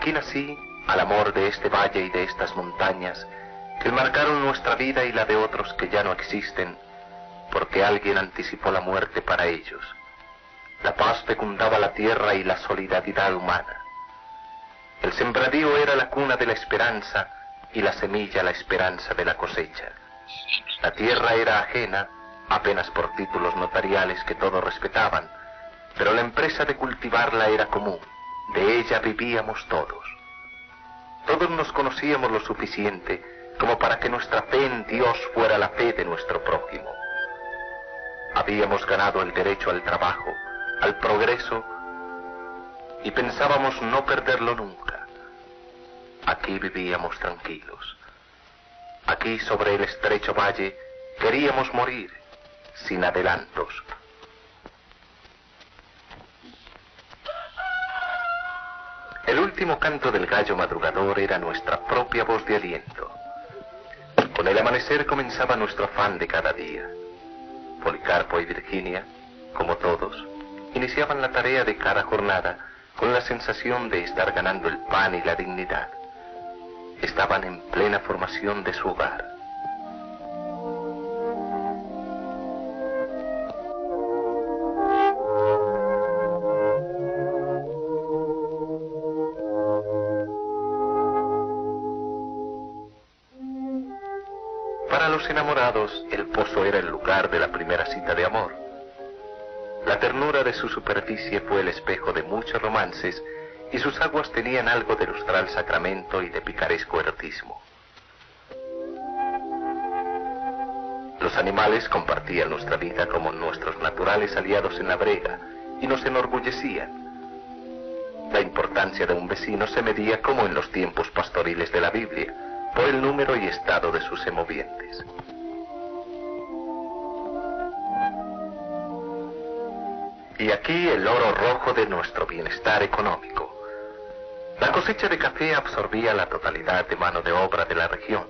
Aquí nací al amor de este valle y de estas montañas, que marcaron nuestra vida y la de otros que ya no existen, porque alguien anticipó la muerte para ellos. La paz fecundaba la tierra y la solidaridad humana. El sembradío era la cuna de la esperanza y la semilla la esperanza de la cosecha. La tierra era ajena, apenas por títulos notariales que todos respetaban, pero la empresa de cultivarla era común, de ella vivíamos todos. Todos nos conocíamos lo suficiente como para que nuestra fe en Dios fuera la fe de nuestro prójimo. Habíamos ganado el derecho al trabajo, al progreso, y pensábamos no perderlo nunca. Aquí vivíamos tranquilos. Aquí sobre el estrecho valle queríamos morir, sin adelantos. El último canto del gallo madrugador era nuestra propia voz de aliento. Con el amanecer comenzaba nuestro afán de cada día. Policarpo y Virginia, como todos, iniciaban la tarea de cada jornada con la sensación de estar ganando el pan y la dignidad. Estaban en plena formación de su hogar. Para los enamorados, el pozo era el lugar de la primera cita de amor. La ternura de su superficie fue el espejo de muchos romances y sus aguas tenían algo de lustral sacramento y de picaresco erotismo. Los animales compartían nuestra vida como nuestros naturales aliados en la brega y nos enorgullecían. La importancia de un vecino se medía como en los tiempos pastoriles de la Biblia, por el número y estado de sus semovientes. Y aquí el oro rojo de nuestro bienestar económico. La cosecha de café absorbía la totalidad de mano de obra de la región.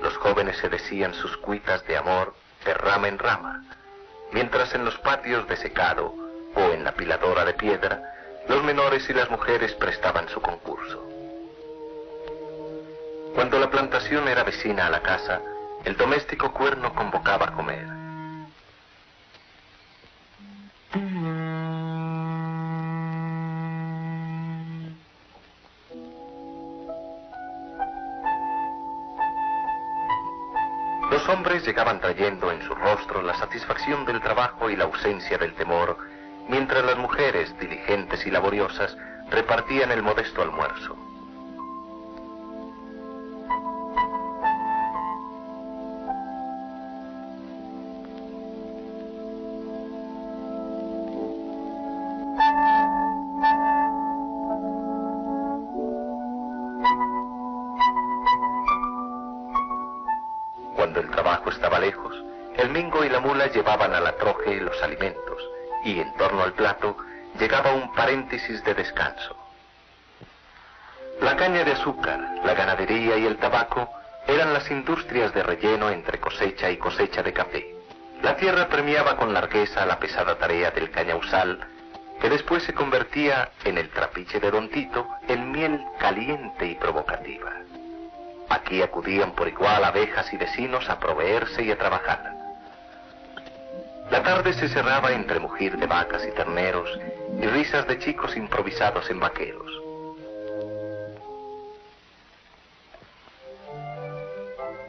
Los jóvenes se decían sus cuitas de amor de rama en rama, mientras en los patios de secado o en la piladora de piedra, los menores y las mujeres prestaban su concurso. Cuando la plantación era vecina a la casa, el doméstico cuerno convocaba a comer. Los hombres llegaban trayendo en sus rostros la satisfacción del trabajo y la ausencia del temor, mientras las mujeres, diligentes y laboriosas, repartían el modesto almuerzo. Cuando el trabajo estaba lejos, el mingo y la mula llevaban a la troje los alimentos, y en torno al plato llegaba un paréntesis de descanso. La caña de azúcar, la ganadería y el tabaco eran las industrias de relleno entre cosecha y cosecha de café. La tierra premiaba con largueza la pesada tarea del cañausal, que después se convertía en el trapiche de Don Tito en miel caliente y provocativa. Aquí acudían por igual abejas y vecinos a proveerse y a trabajar. La tarde se cerraba entre mugir de vacas y terneros y risas de chicos improvisados en vaqueros.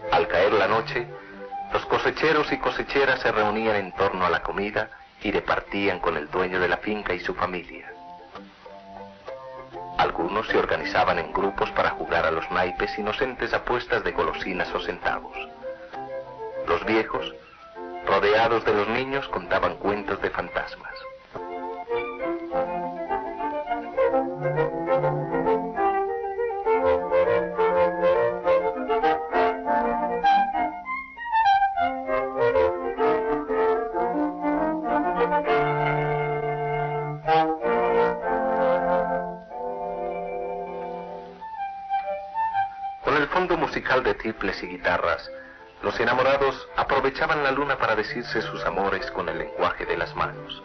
Al caer la noche, los cosecheros y cosecheras se reunían en torno a la comida y departían con el dueño de la finca y su familia. Algunos se organizaban en grupos para jugar a los naipes inocentes apuestas de golosinas o centavos. Los viejos, rodeados de los niños, contaban cuentos de fantasmas. Fondo musical de triples y guitarras, los enamorados aprovechaban la luna para decirse sus amores con el lenguaje de las manos.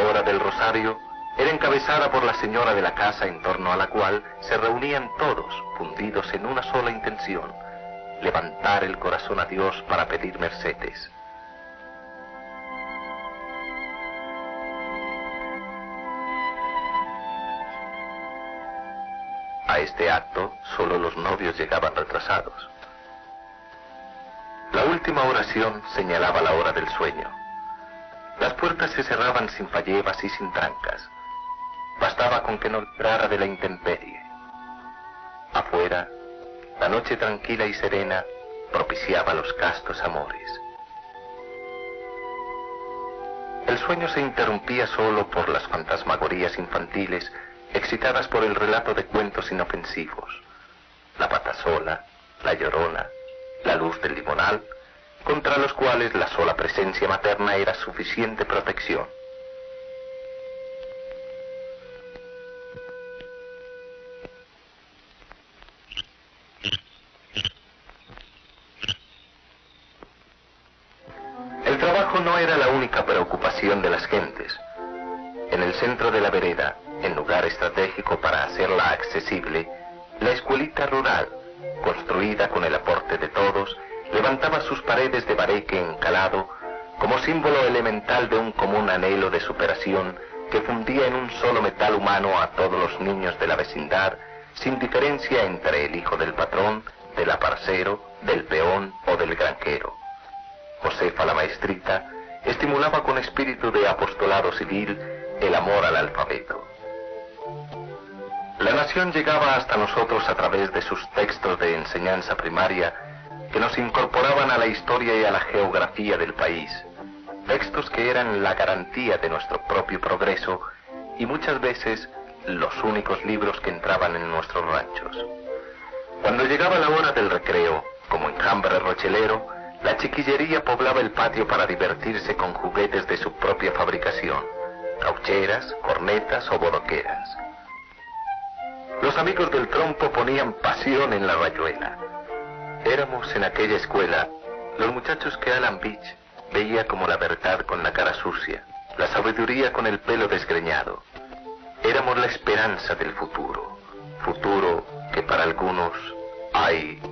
hora del rosario era encabezada por la señora de la casa, en torno a la cual se reunían todos, fundidos en una sola intención: levantar el corazón a Dios para pedir mercedes. A este acto solo los novios llegaban retrasados. La última oración señalaba la hora del sueño. Las puertas se cerraban sin fallebas y sin trancas. Bastaba con que no librara de la intemperie. Afuera, la noche tranquila y serena propiciaba los castos amores. El sueño se interrumpía solo por las fantasmagorías infantiles excitadas por el relato de cuentos inofensivos: la patasola, la llorona, la luz del limonal, contra los cuales la sola presencia materna era suficiente protección. El trabajo no era la única preocupación de las gentes. En el centro de la vereda, en lugar estratégico para hacerla accesible, la escuelita rural, construida con el aporte de todos, levantaba sus paredes de bareque encalado como símbolo elemental de un común anhelo de superación que fundía en un solo metal humano a todos los niños de la vecindad, sin diferencia entre el hijo del patrón, del aparcero, del peón o del granjero. Josefa, la maestrita, estimulaba con espíritu de apostolado civil el amor al alfabeto. La nación llegaba hasta nosotros a través de sus textos de enseñanza primaria, que nos incorporaban a la historia y a la geografía del país, textos que eran la garantía de nuestro propio progreso y muchas veces los únicos libros que entraban en nuestros ranchos. Cuando llegaba la hora del recreo, como enjambre rochelero, la chiquillería poblaba el patio para divertirse con juguetes de su propia fabricación: caucheras, cornetas o bodoqueras. Los amigos del trompo ponían pasión en la rayuela. Éramos en aquella escuela los muchachos que Alan Beach veía como la verdad con la cara sucia, la sabiduría con el pelo desgreñado. Éramos la esperanza del futuro, futuro que para algunos, ay,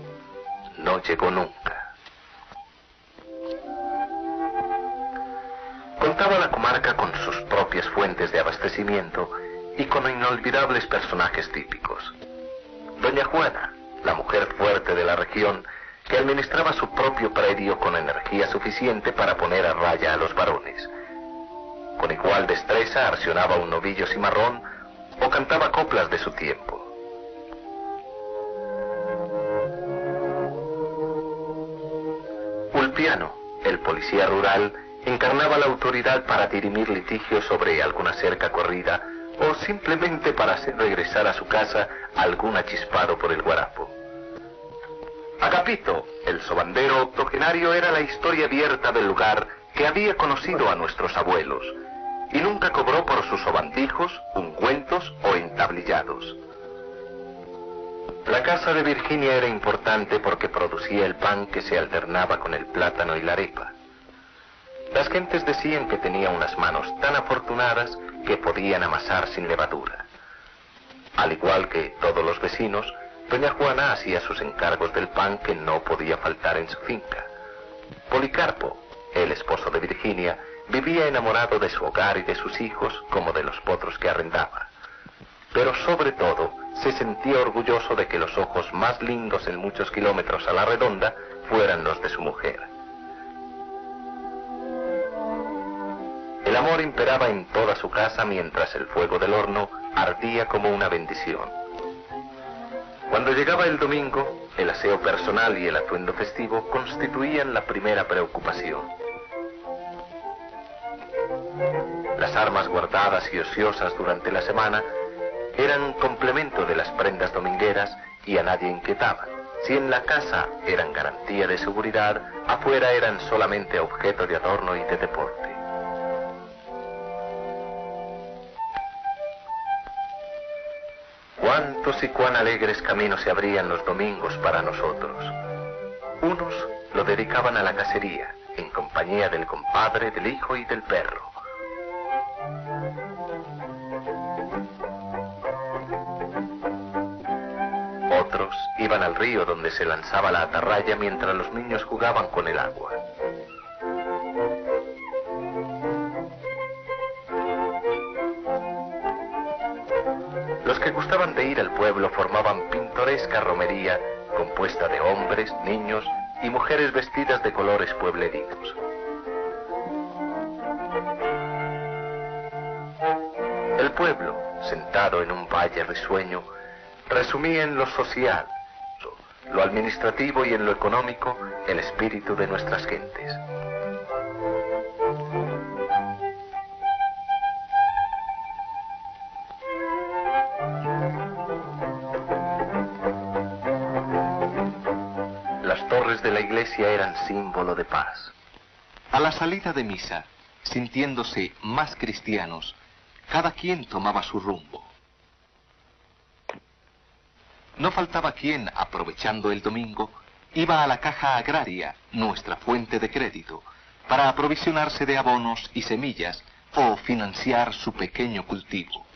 no llegó nunca. Contaba la comarca con sus propias fuentes de abastecimiento y con inolvidables personajes típicos. Doña Juana, la mujer fuerte de la región, que administraba su propio predio con energía suficiente para poner a raya a los varones. Con igual destreza arcionaba un novillo cimarrón o cantaba coplas de su tiempo. Ulpiano, el policía rural, encarnaba la autoridad para dirimir litigios sobre alguna cerca corrida o simplemente para hacer regresar a su casa algún achispado por el guarapo. Agapito, el sobandero octogenario, era la historia abierta del lugar que había conocido a nuestros abuelos y nunca cobró por sus sobandijos, ungüentos o entablillados. La casa de Virginia era importante porque producía el pan que se alternaba con el plátano y la arepa. Las gentes decían que tenía unas manos tan afortunadas que podían amasar sin levadura. Al igual que todos los vecinos, doña Juana hacía sus encargos del pan que no podía faltar en su finca. Policarpo, el esposo de Virginia, vivía enamorado de su hogar y de sus hijos como de los potros que arrendaba. Pero sobre todo, se sentía orgulloso de que los ojos más lindos en muchos kilómetros a la redonda fueran los de su mujer. El amor imperaba en toda su casa mientras el fuego del horno ardía como una bendición. Cuando llegaba el domingo, el aseo personal y el atuendo festivo constituían la primera preocupación. Las armas guardadas y ociosas durante la semana eran complemento de las prendas domingueras y a nadie inquietaban. Si en la casa eran garantía de seguridad, afuera eran solamente objeto de adorno y de deporte. Cuántos y cuán alegres caminos se abrían los domingos para nosotros. Unos lo dedicaban a la cacería, en compañía del compadre, del hijo y del perro. caballeros iban al río donde se lanzaba la atarraya mientras los niños jugaban con el agua. Los que gustaban de ir al pueblo formaban pintoresca romería compuesta de hombres, niños y mujeres vestidas de colores pueblerinos. El pueblo, sentado en un valle risueño, resumía en lo social, lo administrativo y en lo económico el espíritu de nuestras gentes. Las torres de la iglesia eran símbolo de paz. A la salida de misa, sintiéndose más cristianos, cada quien tomaba su rumbo. No faltaba quien, aprovechando el domingo, iba a la caja agraria, nuestra fuente de crédito, para aprovisionarse de abonos y semillas o financiar su pequeño cultivo.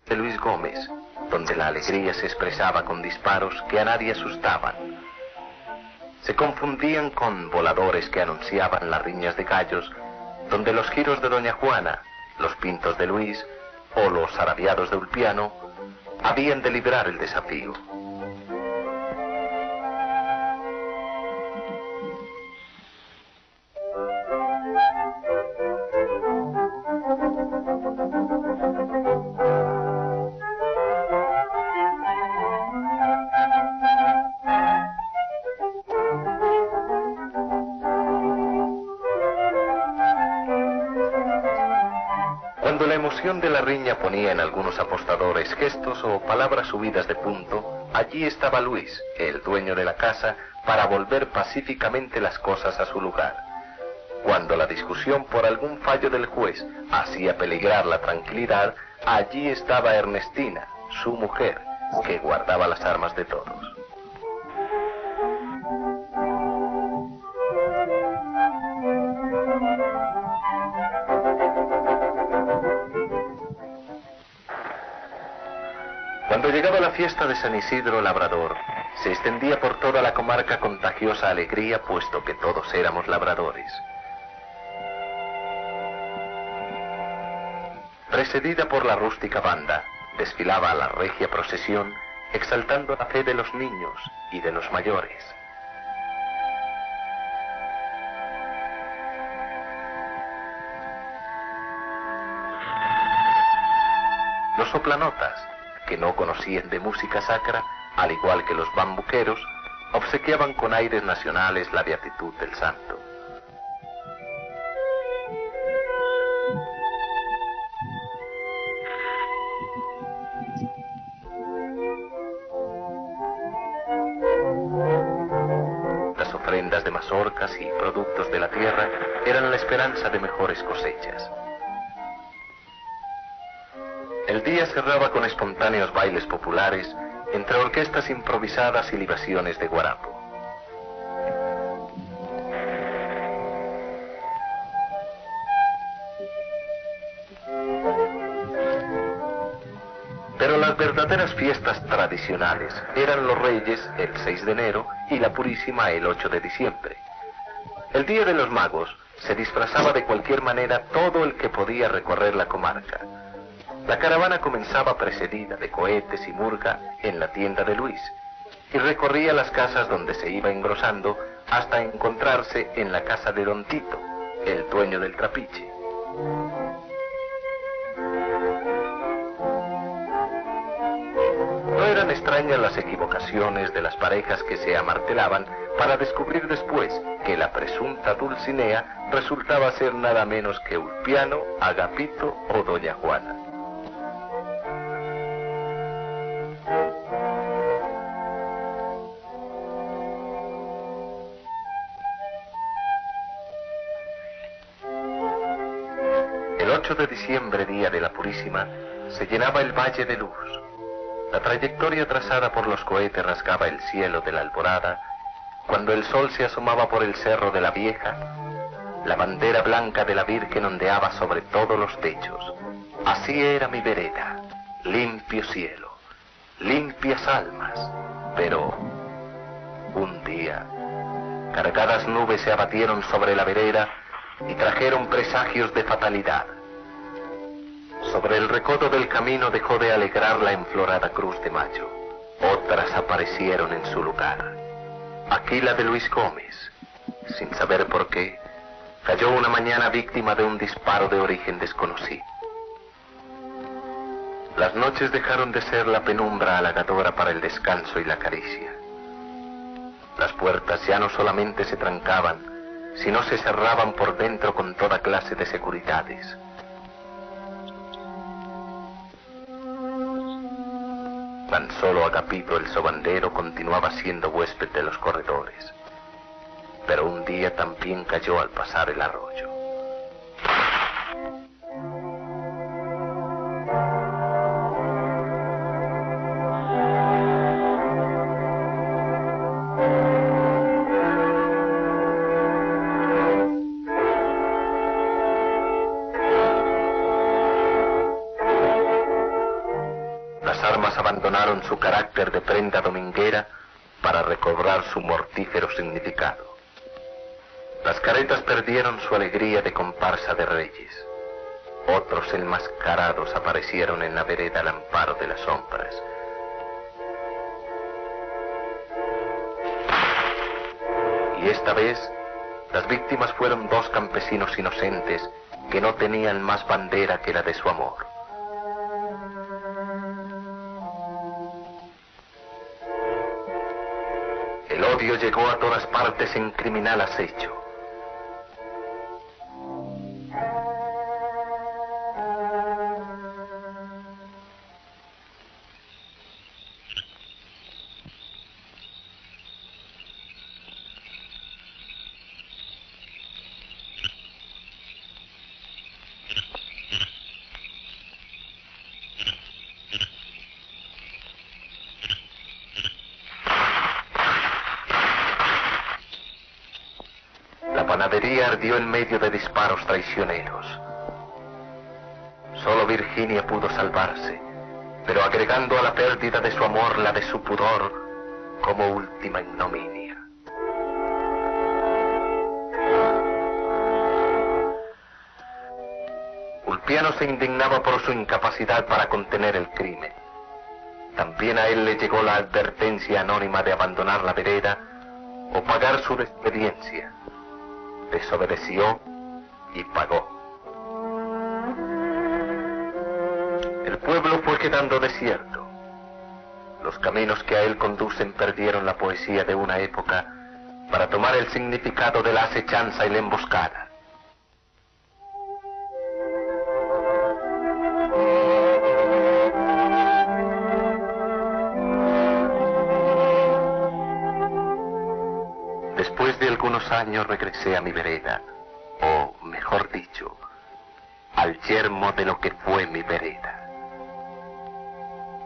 De Luis Gómez, donde la alegría se expresaba con disparos que a nadie asustaban. Se confundían con voladores que anunciaban las riñas de gallos, donde los giros de Doña Juana, los pintos de Luis o los arabiados de Ulpiano habían de librar el desafío. Cuando la emoción de la riña ponía en algunos apostadores gestos o palabras subidas de punto, allí estaba Luis, el dueño de la casa, para volver pacíficamente las cosas a su lugar. Cuando la discusión por algún fallo del juez hacía peligrar la tranquilidad, allí estaba Ernestina, su mujer, que guardaba las armas de todos. Cuando llegaba la fiesta de San Isidro Labrador, se extendía por toda la comarca contagiosa alegría, puesto que todos éramos labradores. Precedida por la rústica banda, desfilaba la regia procesión, exaltando la fe de los niños y de los mayores. Los soplanotas, que no conocían de música sacra, al igual que los bambuqueros, obsequiaban con aires nacionales la beatitud del santo. Las ofrendas de mazorcas y productos de la tierra eran la esperanza de mejores cosechas. El día cerraba con espontáneos bailes populares, entre orquestas improvisadas y libaciones de guarapo. Pero las verdaderas fiestas tradicionales eran los Reyes el 6 de enero y la Purísima el 8 de diciembre. El Día de los Magos se disfrazaba de cualquier manera todo el que podía recorrer la comarca. La caravana comenzaba precedida de cohetes y murga en la tienda de Luis y recorría las casas donde se iba engrosando hasta encontrarse en la casa de Don Tito, el dueño del trapiche. No eran extrañas las equivocaciones de las parejas que se amartelaban para descubrir después que la presunta Dulcinea resultaba ser nada menos que Ulpiano, Agapito o Doña Juana. El 8 de diciembre, día de la Purísima, se llenaba el valle de luz. La trayectoria trazada por los cohetes rasgaba el cielo de la alborada. Cuando el sol se asomaba por el cerro de la Vieja, la bandera blanca de la Virgen ondeaba sobre todos los techos. Así era mi vereda, limpio cielo, limpias almas, pero un día, cargadas nubes se abatieron sobre la vereda y trajeron presagios de fatalidad. Sobre el recodo del camino dejó de alegrar la enflorada cruz de mayo. Otras aparecieron en su lugar. Aquí la de Luis Gómez, sin saber por qué, cayó una mañana víctima de un disparo de origen desconocido. Las noches dejaron de ser la penumbra halagadora para el descanso y la caricia. Las puertas ya no solamente se trancaban, sino se cerraban por dentro con toda clase de seguridades. Tan solo Agapito el sobandero continuaba siendo huésped de los corredores, pero un día también cayó al pasar el arroyo. Abandonaron su carácter de prenda dominguera para recobrar su mortífero significado. Las caretas perdieron su alegría de comparsa de reyes. Otros enmascarados aparecieron en la vereda al amparo de las sombras. Y esta vez, las víctimas fueron dos campesinos inocentes que no tenían más bandera que la de su amor. El odio llegó a todas partes en criminal acecho. La panadería ardió en medio de disparos traicioneros. Solo Virginia pudo salvarse, pero agregando a la pérdida de su amor la de su pudor como última ignominia. Ulpiano se indignaba por su incapacidad para contener el crimen. También a él le llegó la advertencia anónima de abandonar la vereda o pagar su desobediencia. Desobedeció y pagó. El pueblo fue quedando desierto. Los caminos que a él conducen perdieron la poesía de una época para tomar el significado de la acechanza y la emboscada. Después de algunos años regresé a mi vereda, o mejor dicho, al yermo de lo que fue mi vereda.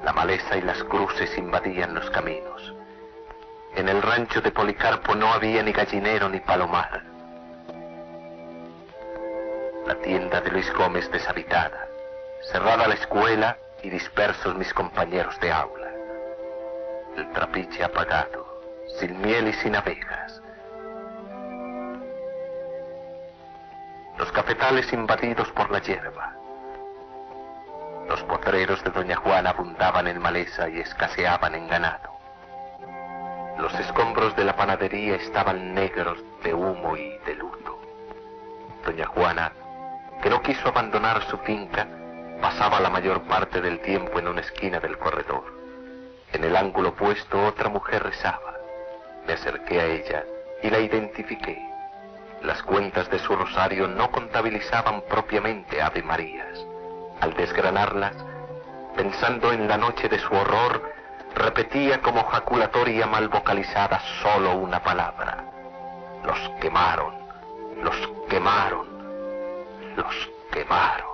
La maleza y las cruces invadían los caminos. En el rancho de Policarpo no había ni gallinero ni palomar. La tienda de Luis Gómez deshabitada, cerrada la escuela y dispersos mis compañeros de aula. El trapiche apagado, sin miel y sin abejas. Los cafetales invadidos por la hierba. Los potreros de Doña Juana abundaban en maleza y escaseaban en ganado. Los escombros de la panadería estaban negros de humo y de luto. Doña Juana, que no quiso abandonar su finca, pasaba la mayor parte del tiempo en una esquina del corredor. En el ángulo opuesto otra mujer rezaba. Me acerqué a ella y la identifiqué. Las cuentas de su rosario no contabilizaban propiamente Ave Marías. Al desgranarlas, pensando en la noche de su horror, repetía como jaculatoria mal vocalizada solo una palabra. Los quemaron, los quemaron, los quemaron.